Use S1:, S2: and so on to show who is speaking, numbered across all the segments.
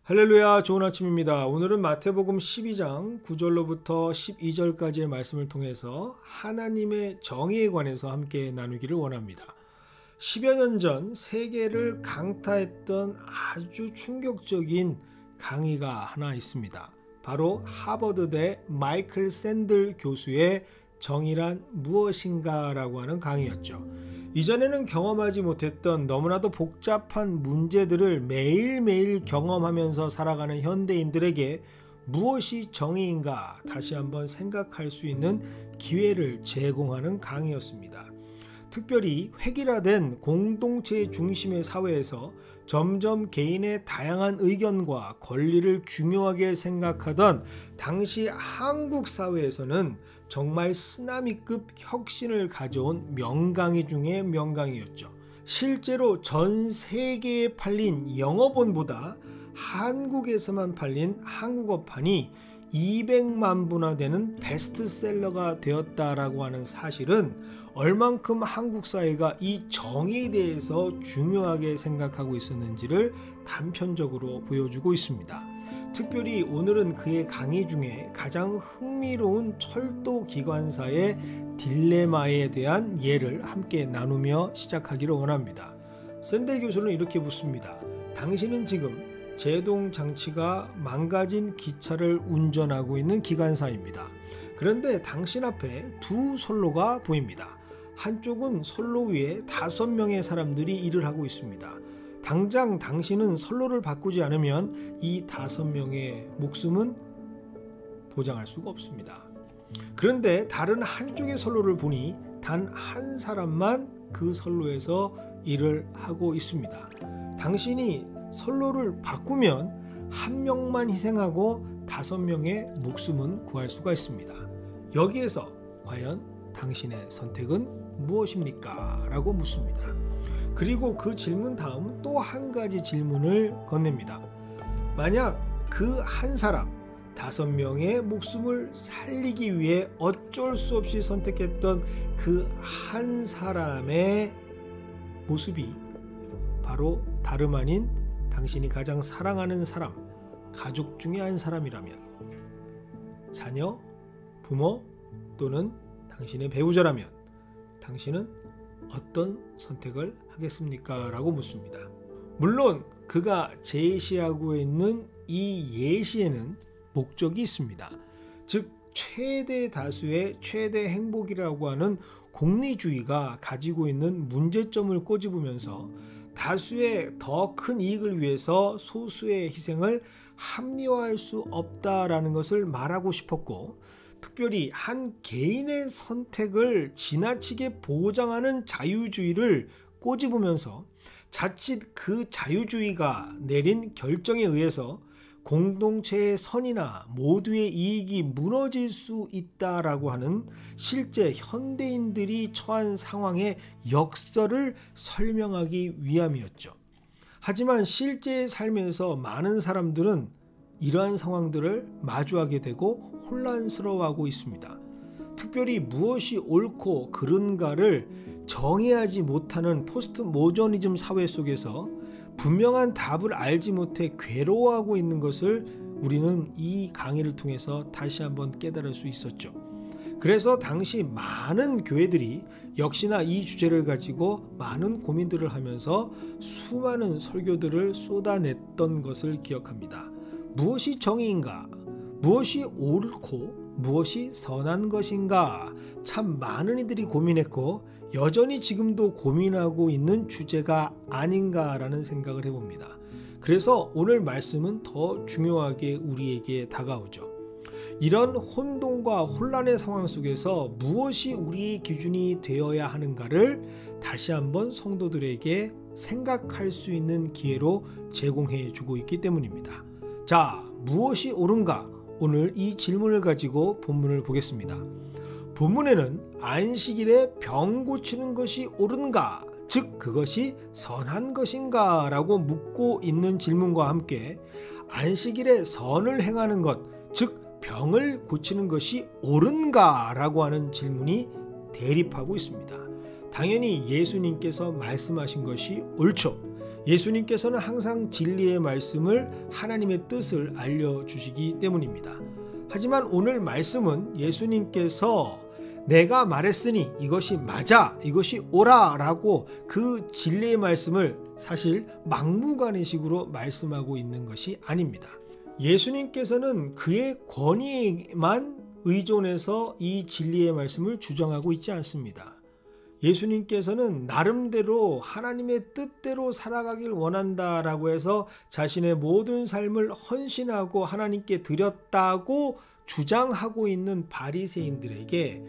S1: 할렐루야, 좋은 아침입니다. 오늘은 마태복음 12장 9절로부터 12절까지의 말씀을 통해서 하나님의 정의에 관해서 함께 나누기를 원합니다. 10여 년 전 세계를 강타했던 아주 충격적인 강의가 하나 있습니다. 바로 하버드대 마이클 샌들 교수의 정의란 무엇인가 라고 하는 강의였죠. 이전에는 경험하지 못했던 너무나도 복잡한 문제들을 매일매일 경험하면서 살아가는 현대인들에게 무엇이 정의인가 다시 한번 생각할 수 있는 기회를 제공하는 강의였습니다. 특별히 획일화된 공동체 중심의 사회에서 점점 개인의 다양한 의견과 권리를 중요하게 생각하던 당시 한국 사회에서는 정말 쓰나미급 혁신을 가져온 명강의 중에 명강이었죠. 실제로 전 세계에 팔린 영어본보다 한국에서만 팔린 한국어판이 200만 부나 되는 베스트셀러가 되었다라고 하는 사실은 얼만큼 한국 사회가 이 정의에 대해서 중요하게 생각하고 있었는지를 단편적으로 보여주고 있습니다. 특별히 오늘은 그의 강의 중에 가장 흥미로운 철도 기관사의 딜레마에 대한 예를 함께 나누며 시작하기를 원합니다. 샌델 교수는 이렇게 묻습니다. 당신은 지금 제동 장치가 망가진 기차를 운전하고 있는 기관사입니다. 그런데 당신 앞에 두 선로가 보입니다. 한쪽은 선로 위에 5명의 사람들이 일을 하고 있습니다. 당장 당신은 선로를 바꾸지 않으면 이 5명의 목숨은 보장할 수가 없습니다. 그런데 다른 한쪽의 선로를 보니 단 한 사람만 그 선로에서 일을 하고 있습니다. 당신이 선로를 바꾸면 한 명만 희생하고 5명의 목숨은 구할 수가 있습니다. 여기에서 과연 당신의 선택은 무엇입니까? 라고 묻습니다. 그리고 그 질문 다음 또 한 가지 질문을 건넵니다. 만약 그 한 사람 5명의 목숨을 살리기 위해 어쩔 수 없이 선택했던 그 한 사람의 모습이 바로 다름 아닌 당신이 가장 사랑하는 사람, 가족 중에 한 사람이라면, 자녀, 부모 또는 당신의 배우자라면 당신은 어떤 선택을 하겠습니까? 라고 묻습니다. 물론 그가 제시하고 있는 이 예시에는 목적이 있습니다. 즉 최대 다수의 최대 행복이라고 하는 공리주의가 가지고 있는 문제점을 꼬집으면서 다수의 더 큰 이익을 위해서 소수의 희생을 합리화할 수 없다라는 것을 말하고 싶었고, 특별히 한 개인의 선택을 지나치게 보장하는 자유주의를 꼬집으면서 자칫 그 자유주의가 내린 결정에 의해서 공동체의 선이나 모두의 이익이 무너질 수 있다라고 하는 실제 현대인들이 처한 상황의 역설을 설명하기 위함이었죠. 하지만 실제 삶에서 많은 사람들은 이러한 상황들을 마주하게 되고 혼란스러워하고 있습니다. 특별히 무엇이 옳고 그른가를 정의하지 못하는 포스트 모더니즘 사회 속에서 분명한 답을 알지 못해 괴로워하고 있는 것을 우리는 이 강의를 통해서 다시 한번 깨달을 수 있었죠. 그래서 당시 많은 교회들이 역시나 이 주제를 가지고 많은 고민들을 하면서 수많은 설교들을 쏟아냈던 것을 기억합니다. 무엇이 정의인가? 무엇이 옳고 무엇이 선한 것인가? 참 많은 이들이 고민했고 여전히 지금도 고민하고 있는 주제가 아닌가라는 생각을 해봅니다. 그래서 오늘 말씀은 더 중요하게 우리에게 다가오죠. 이런 혼돈과 혼란의 상황 속에서 무엇이 우리의 기준이 되어야 하는가를 다시 한번 성도들에게 생각할 수 있는 기회로 제공해 주고 있기 때문입니다. 자, 무엇이 옳은가? 오늘 이 질문을 가지고 본문을 보겠습니다. 본문에는 안식일에 병 고치는 것이 옳은가? 즉 그것이 선한 것인가? 라고 묻고 있는 질문과 함께 안식일에 선을 행하는 것, 즉 병을 고치는 것이 옳은가? 라고 하는 질문이 대립하고 있습니다. 당연히 예수님께서 말씀하신 것이 옳죠. 예수님께서는 항상 진리의 말씀을 하나님의 뜻을 알려주시기 때문입니다. 하지만 오늘 말씀은 예수님께서 내가 말했으니 이것이 맞아, 이것이 옳아 라고 그 진리의 말씀을 사실 막무가내식으로 말씀하고 있는 것이 아닙니다. 예수님께서는 그의 권위에만 의존해서 이 진리의 말씀을 주장하고 있지 않습니다. 예수님께서는 나름대로 하나님의 뜻대로 살아가길 원한다라고 해서 자신의 모든 삶을 헌신하고 하나님께 드렸다고 주장하고 있는 바리새인들에게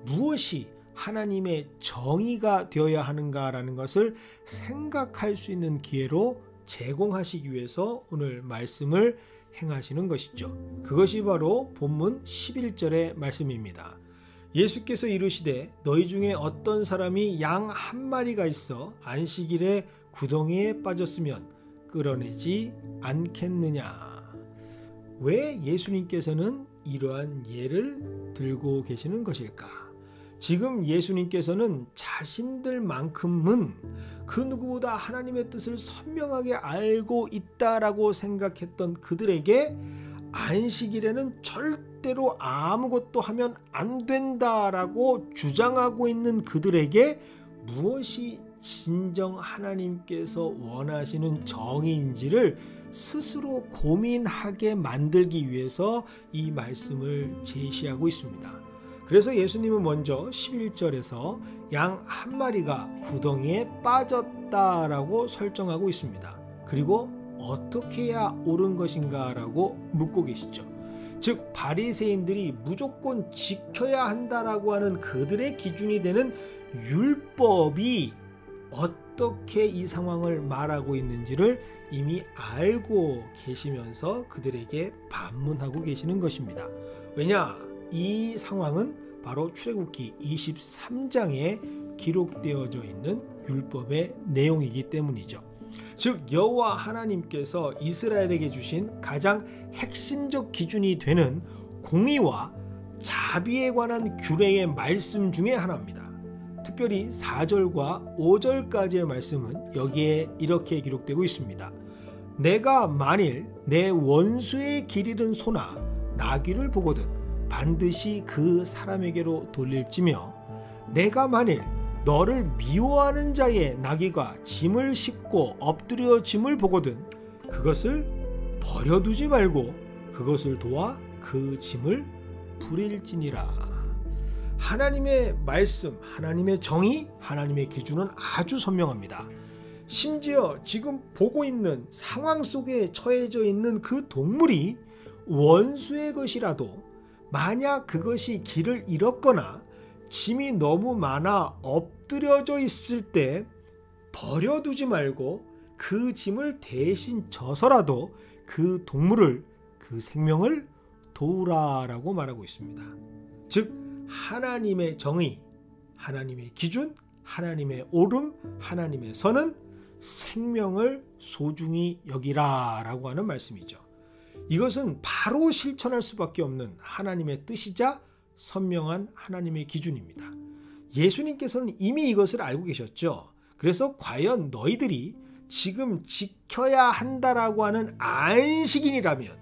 S1: 무엇이 하나님의 정의가 되어야 하는가라는 것을 생각할 수 있는 기회로 제공하시기 위해서 오늘 말씀을 행하시는 것이죠. 그것이 바로 본문 11절의 말씀입니다. 예수께서 이르시되 너희 중에 어떤 사람이 양 한 마리가 있어 안식일에 구덩이에 빠졌으면 끌어내지 않겠느냐. 왜 예수님께서는 이러한 예를 들고 계시는 것일까? 지금 예수님께서는 자신들만큼은 그 누구보다 하나님의 뜻을 선명하게 알고 있다라고 생각했던 그들에게 안식일에는 절대로 아무것도 하면 안 된다라고 주장하고 있는 그들에게 무엇이 진정 하나님께서 원하시는 정의인지를 스스로 고민하게 만들기 위해서 이 말씀을 제시하고 있습니다. 그래서 예수님은 먼저 11절에서 양 한 마리가 구덩이에 빠졌다라고 설정하고 있습니다. 그리고 어떻게 해야 옳은 것인가 라고 묻고 계시죠. 즉 바리새인들이 무조건 지켜야 한다라고 하는 그들의 기준이 되는 율법이 어떻게 이 상황을 말하고 있는지를 이미 알고 계시면서 그들에게 반문하고 계시는 것입니다. 왜냐? 이 상황은 바로 출애굽기 23장에 기록되어져 있는 율법의 내용이기 때문이죠. 즉 여호와 하나님께서 이스라엘에게 주신 가장 핵심적 기준이 되는 공의와 자비에 관한 규례의 말씀 중에 하나입니다. 특별히 4절과 5절까지의 말씀은 여기에 이렇게 기록되고 있습니다. 내가 만일 내 원수의 길 잃은 소나 나귀를 보거든 반드시 그 사람에게로 돌릴지며 내가 만일 너를 미워하는 자의 나귀가 짐을 싣고 엎드려 짐을 보거든 그것을 버려두지 말고 그것을 도와 그 짐을 부릴지니라. 하나님의 말씀, 하나님의 정의, 하나님의 기준은 아주 선명합니다. 심지어 지금 보고 있는 상황 속에 처해져 있는 그 동물이 원수의 것이라도 만약 그것이 길을 잃었거나 짐이 너무 많아 엎드려져 있을 때 버려두지 말고 그 짐을 대신 져서라도 그 동물을, 그 생명을 도우라라고 말하고 있습니다. 즉 하나님의 정의, 하나님의 기준, 하나님의 옳음, 하나님의 선은 생명을 소중히 여기라라고 하는 말씀이죠. 이것은 바로 실천할 수밖에 없는 하나님의 뜻이자 선명한 하나님의 기준입니다. 예수님께서는 이미 이것을 알고 계셨죠. 그래서 과연 너희들이 지금 지켜야 한다라고 하는 안식일이라면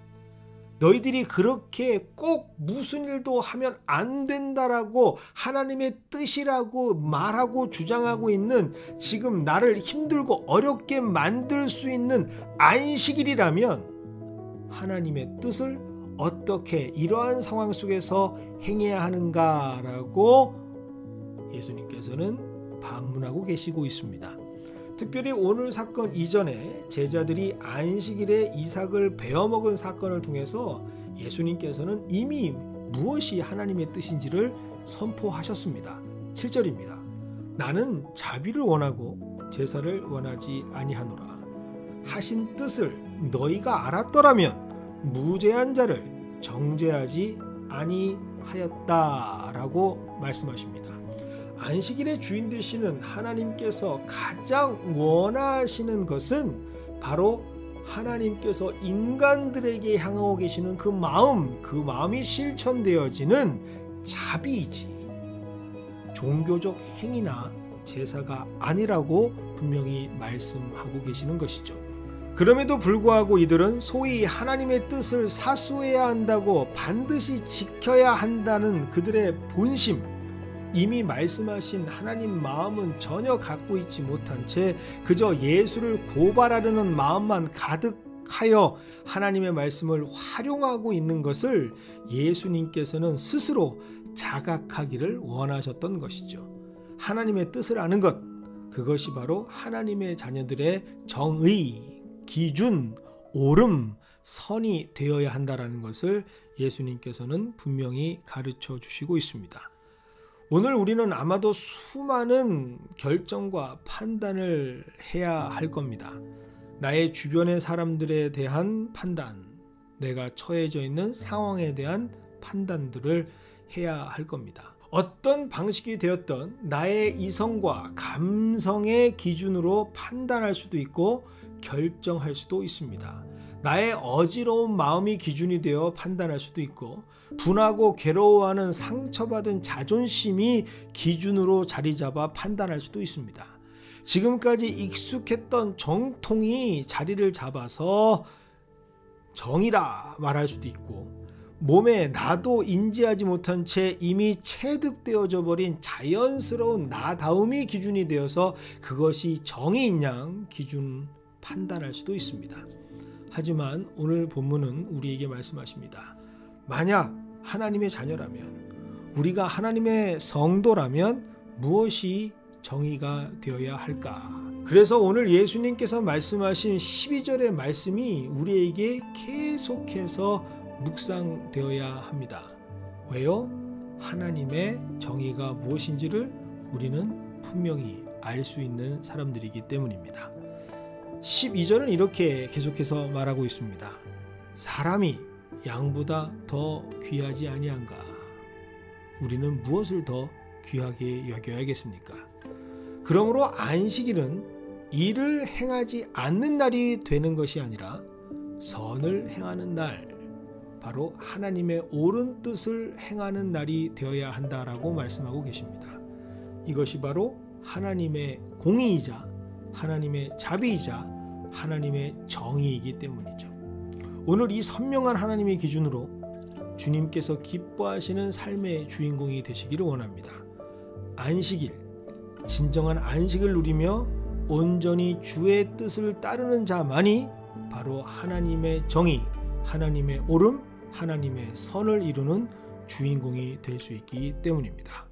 S1: 너희들이 그렇게 꼭 무슨 일도 하면 안 된다라고 하나님의 뜻이라고 말하고 주장하고 있는 지금 나를 힘들고 어렵게 만들 수 있는 안식일이라면 하나님의 뜻을 어떻게 이러한 상황 속에서 행해야 하는가라고 예수님께서는 반문하고 계시고 있습니다. 특별히 오늘 사건 이전에 제자들이 안식일에 이삭을 베어먹은 사건을 통해서 예수님께서는 이미 무엇이 하나님의 뜻인지를 선포하셨습니다. 7절입니다. 나는 자비를 원하고 제사를 원하지 아니하노라. 하신 뜻을 너희가 알았더라면 무죄한 자를 정죄하지 아니하였다라고 말씀하십니다. 안식일의 주인 되시는 하나님께서 가장 원하시는 것은 바로 하나님께서 인간들에게 향하고 계시는 그 마음이 실천되어지는 자비이지 종교적 행위나 제사가 아니라고 분명히 말씀하고 계시는 것이죠. 그럼에도 불구하고 이들은 소위 하나님의 뜻을 사수해야 한다고 반드시 지켜야 한다는 그들의 본심, 이미 말씀하신 하나님 마음은 전혀 갖고 있지 못한 채 그저 예수를 고발하려는 마음만 가득하여 하나님의 말씀을 활용하고 있는 것을 예수님께서는 스스로 자각하기를 원하셨던 것이죠. 하나님의 뜻을 아는 것, 그것이 바로 하나님의 자녀들의 정의, 기준, 옳음, 선이 되어야 한다는 것을 예수님께서는 분명히 가르쳐 주시고 있습니다. 오늘 우리는 아마도 수많은 결정과 판단을 해야 할 겁니다. 나의 주변의 사람들에 대한 판단, 내가 처해져 있는 상황에 대한 판단들을 해야 할 겁니다. 어떤 방식이 되었던 나의 이성과 감성의 기준으로 판단할 수도 있고 결정할 수도 있습니다. 나의 어지러운 마음이 기준이 되어 판단할 수도 있고 분하고 괴로워하는 상처받은 자존심이 기준으로 자리 잡아 판단할 수도 있습니다. 지금까지 익숙했던 정통이 자리를 잡아서 정이라 말할 수도 있고 몸에 나도 인지하지 못한 채 이미 체득되어져 버린 자연스러운 나다움이 기준이 되어서 그것이 정의인 양 기준 판단할 수도 있습니다. 하지만 오늘 본문은 우리에게 말씀하십니다. 만약 하나님의 자녀라면, 우리가 하나님의 성도라면 무엇이 정의가 되어야 할까? 그래서 오늘 예수님께서 말씀하신 12절의 말씀이 우리에게 계속해서 묵상되어야 합니다. 왜요? 하나님의 정의가 무엇인지를 우리는 분명히 알 수 있는 사람들이기 때문입니다. 12절은 이렇게 계속해서 말하고 있습니다. 사람이 양보다 더 귀하지 아니한가? 우리는 무엇을 더 귀하게 여겨야겠습니까? 그러므로 안식일은 일을 행하지 않는 날이 되는 것이 아니라 선을 행하는 날, 바로 하나님의 옳은 뜻을 행하는 날이 되어야 한다라고 말씀하고 계십니다. 이것이 바로 하나님의 공의이자 하나님의 자비이자 하나님의 정의이기 때문이죠. 오늘 이 선명한 하나님의 기준으로 주님께서 기뻐하시는 삶의 주인공이 되시기를 원합니다. 안식일, 진정한 안식을 누리며 온전히 주의 뜻을 따르는 자만이 바로 하나님의 정의, 하나님의 옳음, 하나님의 선을 이루는 주인공이 될 수 있기 때문입니다.